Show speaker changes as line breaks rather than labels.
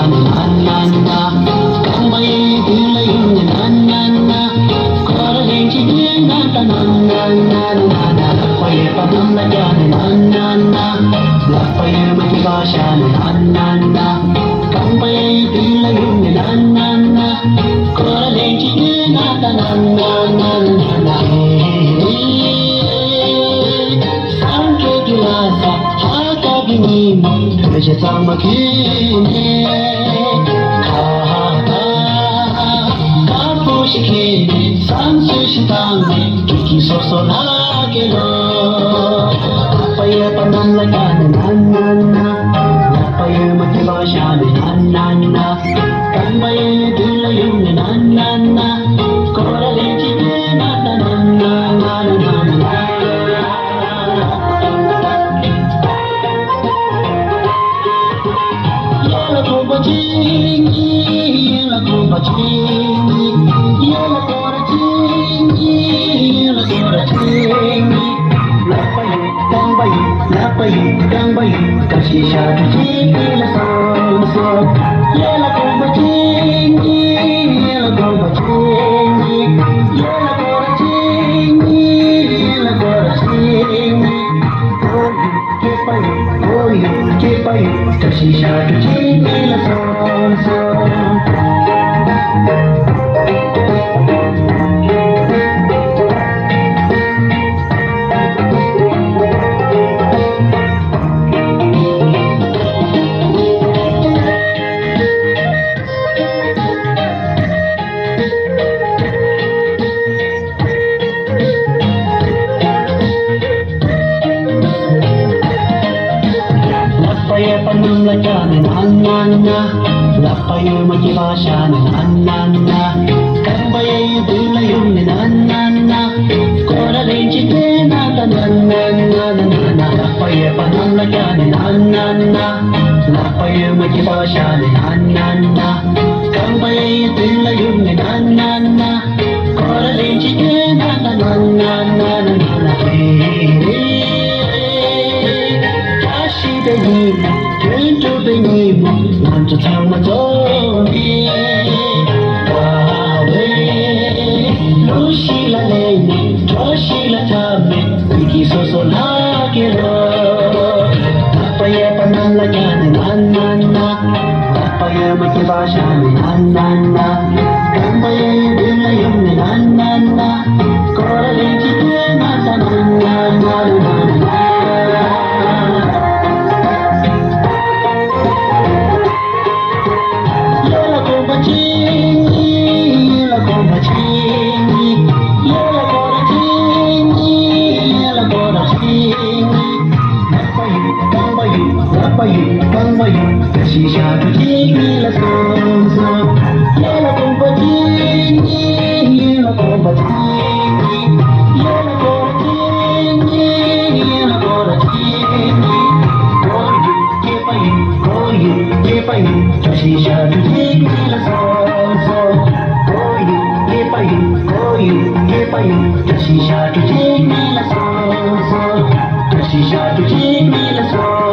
shine, na na na. Kambai dile yin, na na na. Kora lenchi yin, na na na na na na. Lapaye padam la jane, na na na. Lapaye mati shine, na na na. Kambai dile yin, na na na. Kora lenchi yin, na na na na na na. Sanke gilasa, haka ginimo, vegetama kine. Shikini, sansu shitami, kiki soso lagelo. Lapaya panam lagane, na na na. Lapaya matibashane, na na na. Kambaye dilayun, na na na. Kora lechike, na na na na na na na. Yela kumba chingi, yela kumba chingi. Yela kora chingi, yela kora chingi. Lapayu, kambayu, kasi shatu chingi la sonso. Yela kumba chingi, yela kumba chingi. Yela kora chingi, yela kora chingi. Oyu, kepayu, kasi shatu chingi la sonso. Lapaya panam lagane, na na na. Lapaya matibashane, na na na. Kambaye dilayun, na na na. Kora lenchike, na na na na na na. Lapaya panam lagane, na na na. Lapaya matibashane, na na na. Kambaye dilayun, na na na. Kora lenchike, na na na na na na. Benimo, into Benimo, want to tell my story. Wawe, Lushila Lene, Toshila Tame, Wiki Soso Lagero. Lapaya panam lagane, na na na. Lapaya matibashane, na na na. Kambaye dilayun, na na na. Kora lenchike, na na na na na. Kambayu, kasi shatu chingi la sonso. Yela kumba chingi, yela kumba chingi. Yela kora chingi, yela kora chingi. Koyu, kepayu, kasi shatu chingi la sonso. Koyu, kepayu, kasi shatu chingi la sonso. Kasi shatu chingi la sonso.